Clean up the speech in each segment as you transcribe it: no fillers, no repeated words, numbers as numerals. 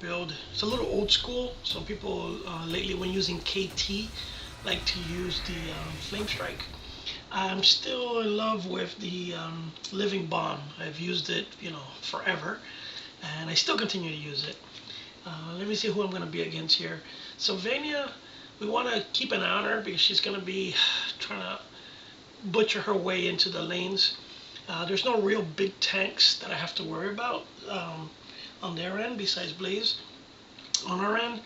build. It's a little old school, so people lately when using KT like to use the Flamestrike. I'm still in love with the Living Bomb. I've used it, forever, and I still continue to use it. Let me see who I'm going to be against here. Sylvania, we want to keep an eye on her because she's going to be trying to butcher her way into the lanes. There's no real big tanks that I have to worry about on their end besides Blaze. On our end,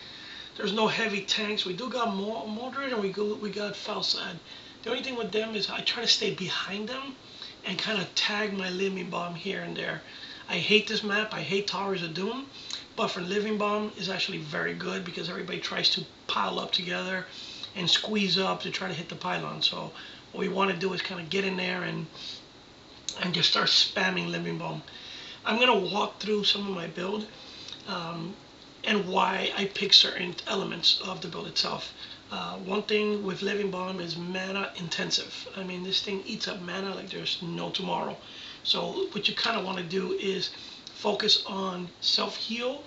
there's no heavy tanks. We do got Mordred and we got Falsad. The only thing with them is I try to stay behind them and kind of tag my Living Bomb here and there. I hate this map. I hate Towers of Doom. But for Living Bomb is actually very good because everybody tries to pile up together and squeeze up to try to hit the pylon. So what we want to do is kind of get in there and just start spamming Living Bomb. I'm going to walk through some of my build and why I pick certain elements of the build itself. One thing with Living Bomb is mana intensive. I mean, this thing eats up mana like there's no tomorrow. So what you kind of want to do is focus on self-heal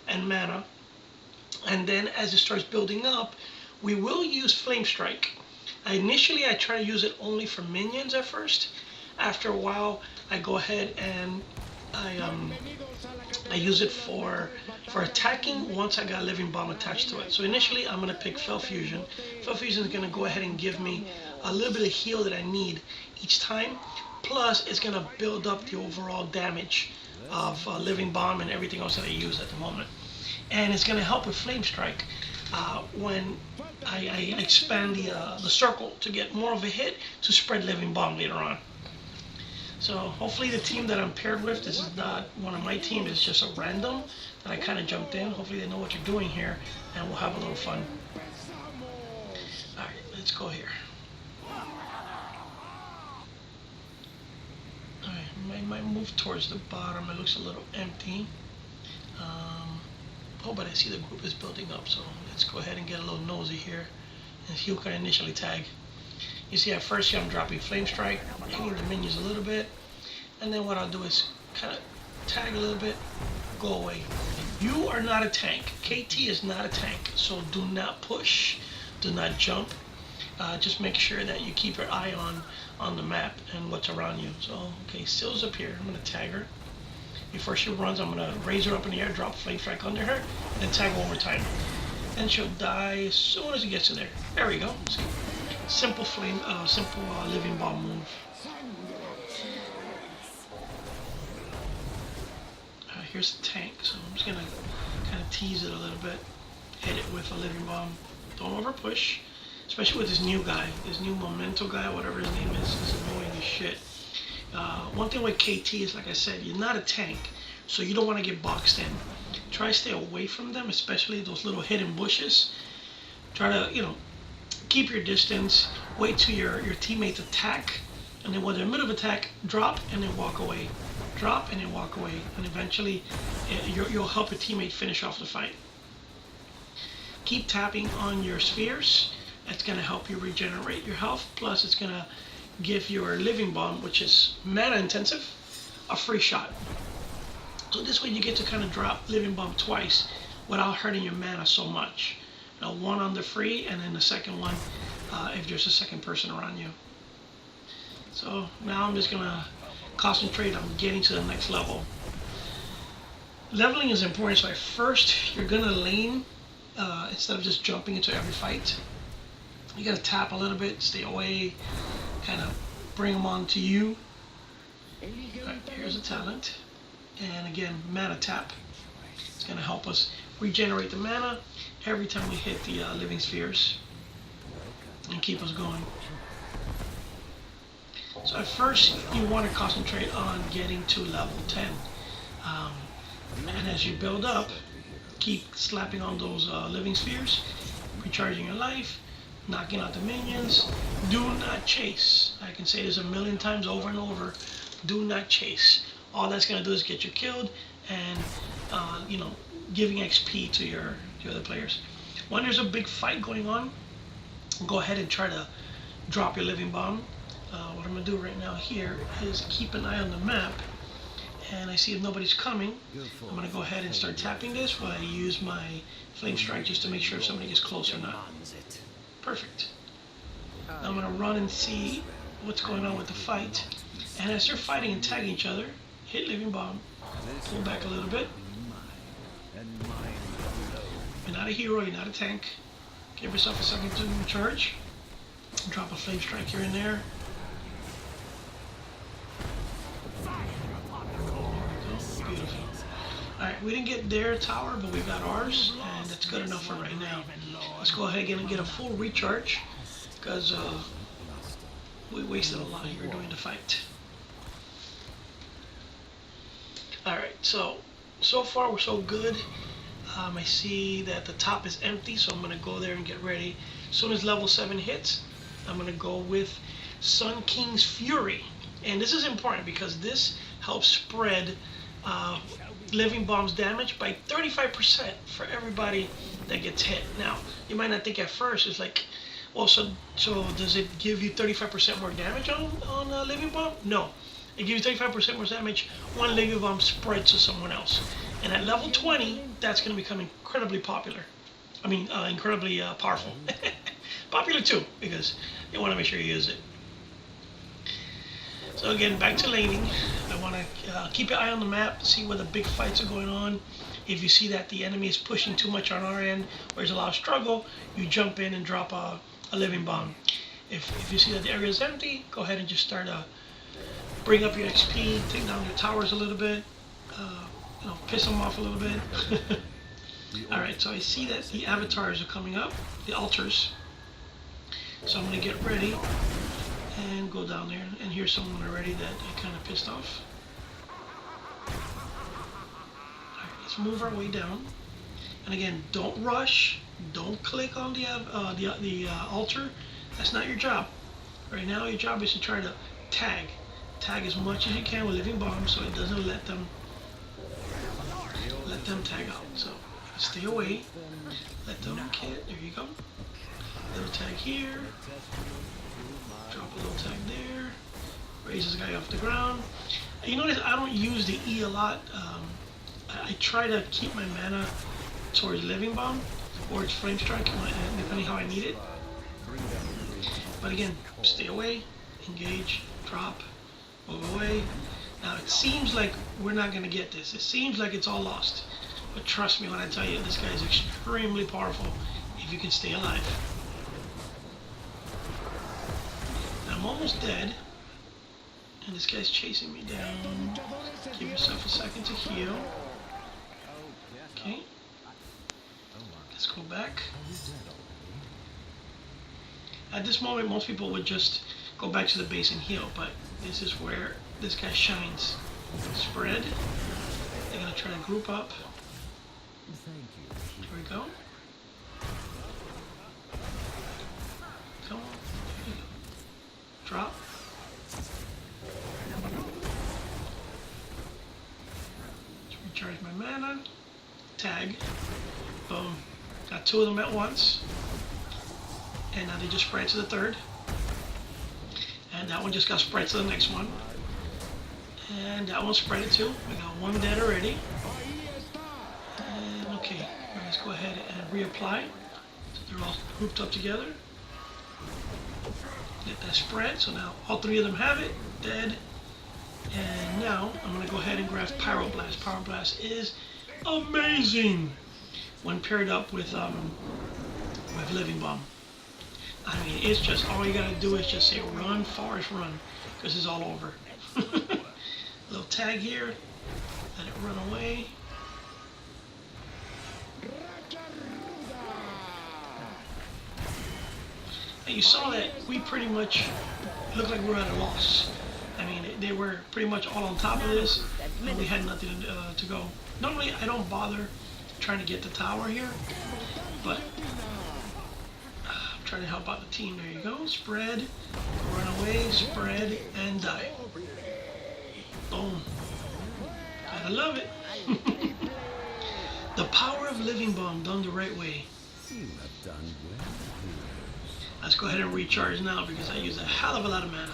and mana. And then as it starts building up, we will use Flamestrike. Initially, I try to use it only for minions at first. After a while, I go ahead and I use it for attacking once I got Living Bomb attached to it. So initially, I'm going to pick Fell Fusion. Fell Fusion is going to go ahead and give me a little bit of heal that I need each time. Plus, it's going to build up the overall damage of Living Bomb and everything else that I use at the moment. And it's going to help with Flamestrike when I expand the circle to get more of a hit to spread Living Bomb later on. So hopefully the team that I'm paired with, this is not one of my team, it's just a random that I kind of jumped in. Hopefully they know what you're doing here and we'll have a little fun. Alright, let's go here. Alright, might move towards the bottom. It looks a little empty. Oh, but I see the group is building up, so let's go ahead and get a little nosy here and see who can initially tag. You see at first here I'm dropping Flamestrike, hitting the minions a little bit, and then what I'll do is kind of tag a little bit, go away. You are not a tank. KT is not a tank, so do not push, do not jump. Just make sure that you keep your eye on the map and what's around you. So, okay, Syl's up here. I'm going to tag her. Before she runs, I'm going to raise her up in the air, drop Flamestrike under her, and then tag one more time. And she'll die as soon as it gets to there. There we go. See? Simple Living Bomb move. Here's the tank, so I'm just gonna kind of tease it a little bit, hit it with a Living Bomb. Don't over push, especially with this new guy, this new Memento guy, whatever his name is annoying as shit. One thing with KT is, like I said, you're not a tank, so you don't want to get boxed in. Try to stay away from them, especially those little hidden bushes. Try to, keep your distance, wait till your teammates attack, and then when they're in the middle of attack, drop and then walk away. Drop and then walk away, and eventually you'll help your teammate finish off the fight. Keep tapping on your spheres. That's going to help you regenerate your health, plus it's going to give your Living Bomb, which is mana intensive, a free shot. So this way you get to kind of drop Living Bomb twice without hurting your mana so much. One on the free, and then the second one if there's a second person around you. So now I'm just gonna concentrate on getting to the next level. Leveling is important, so at first you're gonna lane instead of just jumping into every fight. You gotta tap a little bit, stay away, kind of bring them on to you. Right, here's a talent, and again, mana tap. It's gonna help us regenerate the mana every time we hit the living spheres and keep us going. So at first you want to concentrate on getting to level 10, and as you build up, keep slapping on those living spheres, recharging your life, knocking out the minions. Do not chase. I can say this a million times over and over. Do not chase. All that's going to do is get you killed and giving XP to your other players. When there's a big fight going on, go ahead and try to drop your Living Bomb. What I'm going to do right now here is keep an eye on the map and I see if nobody's coming, I'm going to go ahead and start tapping this while I use my Flamestrike just to make sure if somebody gets close or not. Perfect. Now I'm going to run and see what's going on with the fight. And as they're fighting and tagging each other, hit Living Bomb, pull back a little bit. You're not a hero, you're not a tank. Give yourself a second to recharge. Drop a Flamestrike here and there. Beautiful. Alright, we didn't get their tower, but we got ours, and that's good enough for right now. Let's go ahead and get a full recharge, because we wasted a lot here during the fight. Alright, so far we're so good. I see that the top is empty, so I'm going to go there and get ready. As soon as level 7 hits, I'm going to go with Sun King's Fury. And this is important because this helps spread Living Bomb's damage by 35% for everybody that gets hit. Now, you might not think at first, it's like, well, so does it give you 35% more damage on Living Bomb? No. It gives you 35% more damage when Living Bomb spreads to someone else. And at level 20, that's going to become incredibly popular. I mean, incredibly powerful. Popular too, because you want to make sure you use it. So again, back to laning. I want to keep your eye on the map, see where the big fights are going on. If you see that the enemy is pushing too much on our end, or there's a lot of struggle, you jump in and drop a Living Bomb. If you see that the area is empty, go ahead and just start bring up your XP, take down your towers a little bit, piss them off a little bit. Alright, so I see that the avatars are coming up, the altars. So I'm going to get ready and go down there, and here's someone already that I kind of pissed off. Alright, let's move our way down. And again, don't rush, don't click on the altar. That's not your job. Right now your job is to try to tag as much as you can with Living Bomb so it doesn't let them tag out. So stay away, let them hit. There you go. Little tag here, drop a little tag there, raise this guy off the ground. And you notice I don't use the E a lot. I try to keep my mana towards Living Bomb or its Flamestrike, depending how I need it. But again, stay away, engage, drop, move away. Now it seems like we're not going to get this. It seems like it's all lost. But trust me when I tell you, this guy is extremely powerful if you can stay alive. Now I'm almost dead. And this guy's chasing me down. Give yourself a second to heal. Okay. Let's go back. At this moment, most people would just go back to the base and heal, but this is where this guy shines. Spread. They're going to try to group up. Here we go. Come on. Drop. Let's recharge my mana. Tag. Boom. Got two of them at once. And now they just spread to the third. And that one just got spread to the next one. And that one spread it too. We got one dead already. And okay, let's go ahead and reapply. So they're all grouped up together. Get that spread. So now all three of them have it. Dead. And now I'm going to go ahead and grab Pyroblast. Pyroblast is amazing when paired up with Living Bomb. I mean, it's just, all you gotta do is just say run, Forest, run, because it's all over. Little tag here, let it run away. And you saw that we pretty much looked like we were at a loss. I mean, they were pretty much all on top of this, and we had nothing to go. Normally, I don't bother trying to get the tower here, but trying to help out the team. There you go. Spread, run away, spread, and die. Boom. Gotta love it. The power of Living Bomb done the right way. Let's go ahead and recharge now because I use a hell of a lot of mana.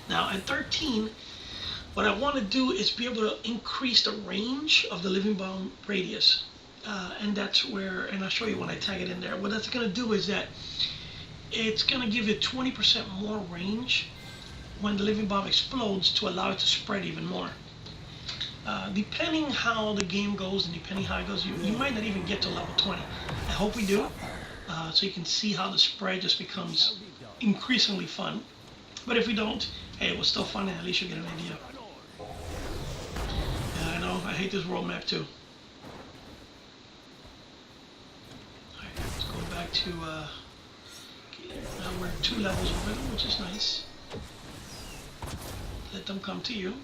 Now at 13, What I want to do is be able to increase the range of the living bomb radius. And that's where, and I'll show you when I tag it in there. What that's going to do is that it's going to give you 20% more range when the living bomb explodes to allow it to spread even more. Depending how the game goes and depending how it goes, you might not even get to level 20. I hope we do, so you can see how the spread just becomes increasingly fun. But if we don't, hey, it was still fun, and at least you get an idea. Yeah, I know, I hate this world map too. Alright, let's go back to, now we're 2 levels over, which is nice. Let them come to you.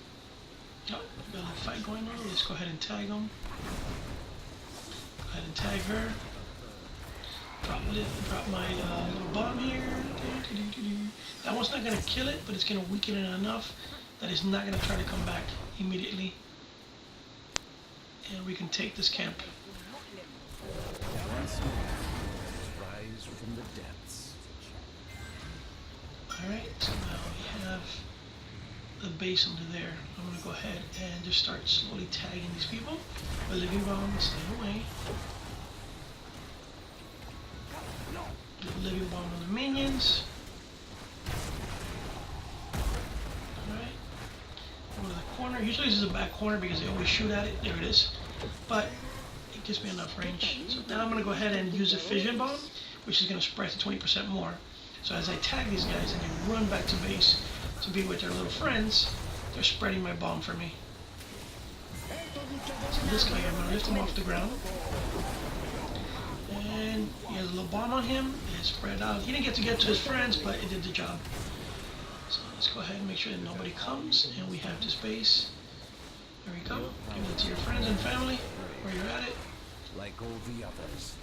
Oh, we got a fight going on. Let's go ahead and tag them. Go ahead and tag her. Drop my little bomb here. That one's not going to kill it, but it's going to weaken it enough that it's not going to try to come back immediately. And we can take this camp. Rise from the depths. Alright, so now we have the base under there. I'm going to go ahead and just start slowly tagging these people. The living bomb, stay away. Do the living bomb on the minions. Alright. Over to the corner. Usually this is a back corner because they always shoot at it. There it is. But it gives me enough range. So now I'm going to go ahead and use a fission bomb, which is going to spread to 20% more. So as I tag these guys and they run back to base to be with their little friends, they're spreading my bomb for me. So this guy, I'm going to lift him off the ground. And he has a little bomb on him. It's spread out. He didn't get to his friends, but it did the job. So let's go ahead and make sure that nobody comes. And we have this base. There we go. Give it to your friends and family where you're at it. Like all the others.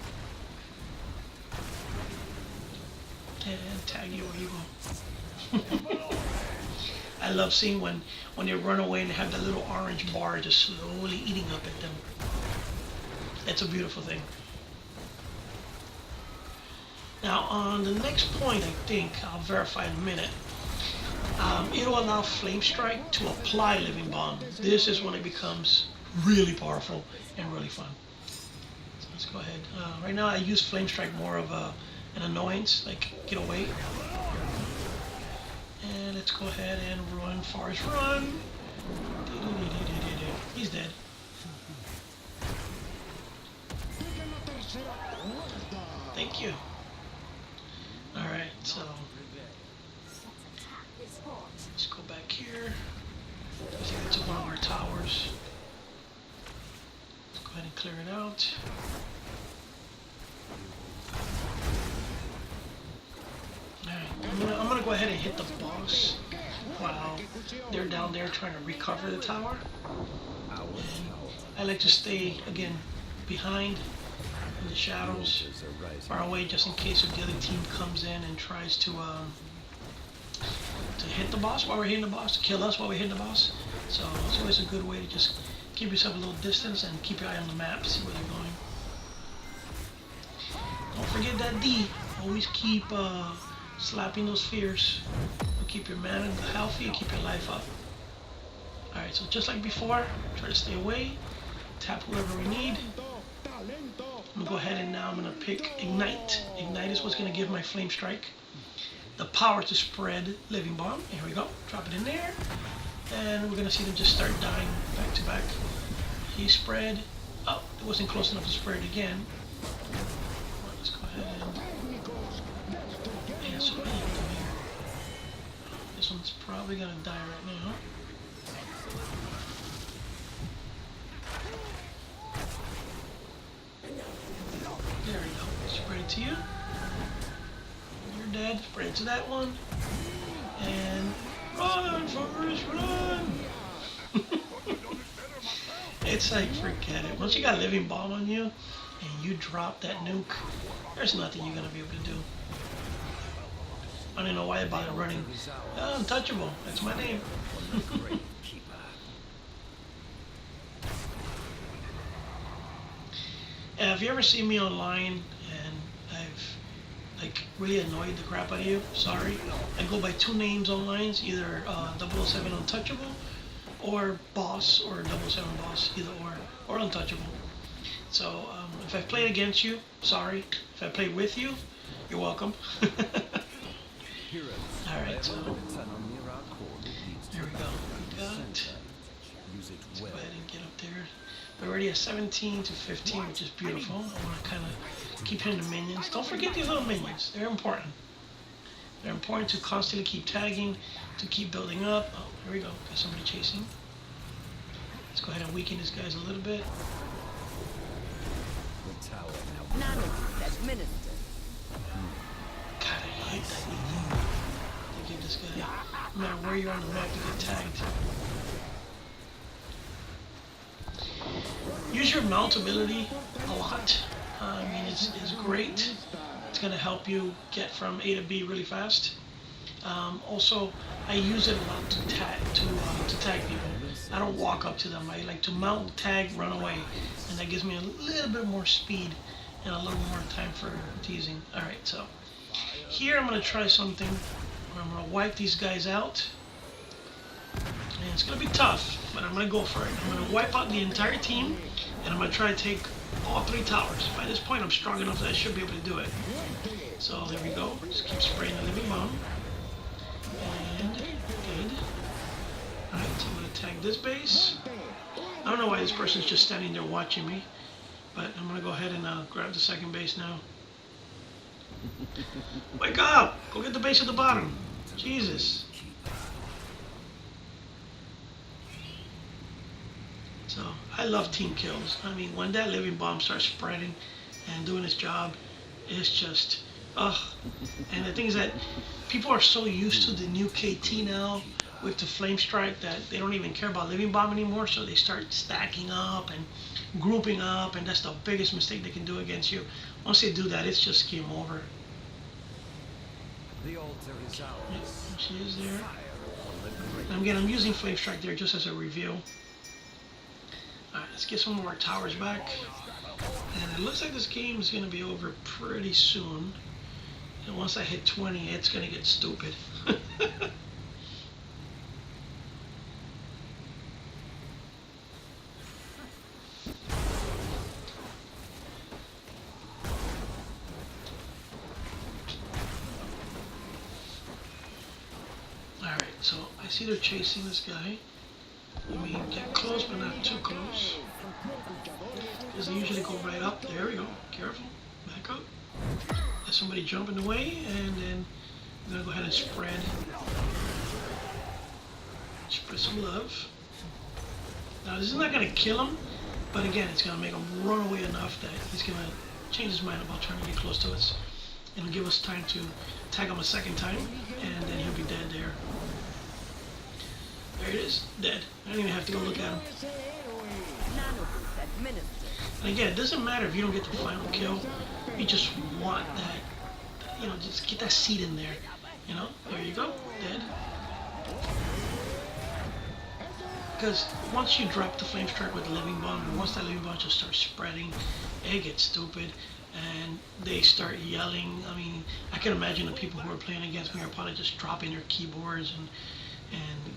And tag you where you go. I love seeing when they run away and they have that little orange bar just slowly eating up at them. It's a beautiful thing. Now on the next point, I think, I'll verify in a minute, it'll allow Flamestrike to apply Living Bomb. This is when it becomes really powerful and really fun. So let's go ahead. Right now I use Flamestrike more of an annoyance, like get away. And let's go ahead and run, Forest run. He's dead. Thank you. Alright, so let's go back here. Let's get to one of our towers. Let's go ahead and clear it out. Alright, I'm gonna go ahead and hit the boss while they're down there trying to recover the tower. And I like to stay, again, behind in the shadows, far away, just in case if the other team comes in and tries to hit the boss while we're hitting the boss, to kill us while we're hitting the boss. So it's always a good way to just keep yourself a little distance and keep your eye on the map, see where they're going. Don't forget that D. Always keep slapping those fears. It'll keep your mana healthy and keep your life up. Alright, so just like before, try to stay away. Tap whoever we need. I'm going to go ahead and now I'm going to pick Ignite. Ignite is what's going to give my Flamestrike the power to spread Living Bomb. Here we go. Drop it in there. And we're going to see them just start dying back to back. He spread. Oh, it wasn't close enough to spread again. Let's go ahead and so come here. This one's probably going to die right now. There we go. Spread it to you. You're dead. Spread it to that one. And run, Forrest, run! It's like, forget it. Once you got a Living Bomb on you and you drop that nuke, there's nothing you're going to be able to do. I don't know why I bother running. Untouchable. That's my name. If you ever see me online and I've really annoyed the crap out of you, sorry. I go by two names online, either 007 Untouchable or boss, or double 7 boss, either or untouchable. So if I played against you, sorry. If I played with you, you're welcome. Alright, so there we go. We got, let's go ahead and get up there. We're already at 17 to 15, which is beautiful. I want to kind of keep hitting the minions. Don't forget these little minions. They're important. They're important to constantly keep tagging, to keep building up. Oh, here we go. Got somebody chasing. Let's go ahead and weaken these guys a little bit. God, I hate that thing. They give this guy, no matter where you're on the map, you get tagged. Use your mount ability a lot. I mean, it's great. It's going to help you get from A to B really fast. Also, I use it a lot to tag people. I don't walk up to them. I like to mount, tag, run away, and that gives me a little bit more speed and a little more time for teasing. All right, so here I'm going to try something where I'm going to wipe these guys out. And it's going to be tough, but I'm going to go for it. I'm going to wipe out the entire team, and I'm going to try to take all 3 towers. By this point, I'm strong enough that I should be able to do it. So there we go. Just keep spraying the living bomb. And good. Alright, so I'm going to tag this base. I don't know why this person's just standing there watching me, but I'm going to go ahead and grab the second base now. Wake up! Go get the base at the bottom. Jesus. So, I love team kills. I mean, when that living bomb starts spreading and doing its job, it's just, ugh. And the thing is that people are so used to the new KT now with the Flamestrike that they don't even care about living bomb anymore, so they start stacking up and grouping up, and that's the biggest mistake they can do against you. Once they do that, it's just game over. The altar is ours. Yep, she is there. And again, I'm using Flamestrike there just as a review. Alright, let's get some more towers back. And it looks like this game is going to be over pretty soon. And once I hit 20, it's going to get stupid. Alright, so I see they're chasing this guy. I mean, get close, but not too close. Because they usually go right up. There we go. Careful. Back up. Let somebody jump in the way, and then I'm going to go ahead and spread some love. Now, this is not going to kill him, but again, it's going to make him run away enough that he's going to change his mind about trying to get close to us. It'll give us time to tag him a second time, and then he'll be dead there. There it is, dead. I don't even have to go look at him. And again, it doesn't matter if you don't get the final kill. You just want that, you know, just get that seed in there. You know, there you go, dead. Because once you drop the Flamestrike with the living bomb, and once that living bomb just starts spreading, it gets stupid, and they start yelling. I mean, I can imagine the people who are playing against me are probably just dropping their keyboards and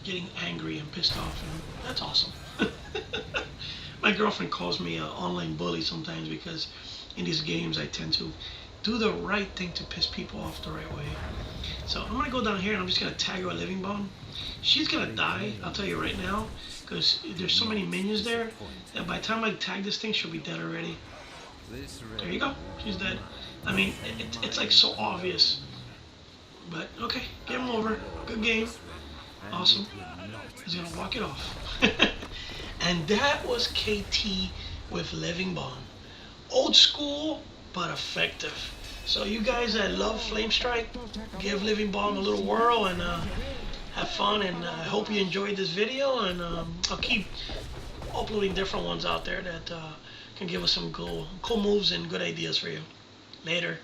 getting angry and pissed off, and that's awesome. My girlfriend calls me an online bully sometimes because in these games I tend to do the right thing to piss people off the right way. So I'm going to go down here and I'm just going to tag her a living bomb. She's going to die, I'll tell you right now, because there's so many minions there that by the time I tag this thing, she'll be dead already. There you go, she's dead. I mean, it's like so obvious. But okay, game over, good game. Awesome. He's going to walk it off. And that was KT with Living Bomb. Old school, but effective. So you guys that love Flamestrike, give Living Bomb a little whirl and have fun. And I hope you enjoyed this video. And I'll keep uploading different ones out there that can give us some cool moves and good ideas for you. Later.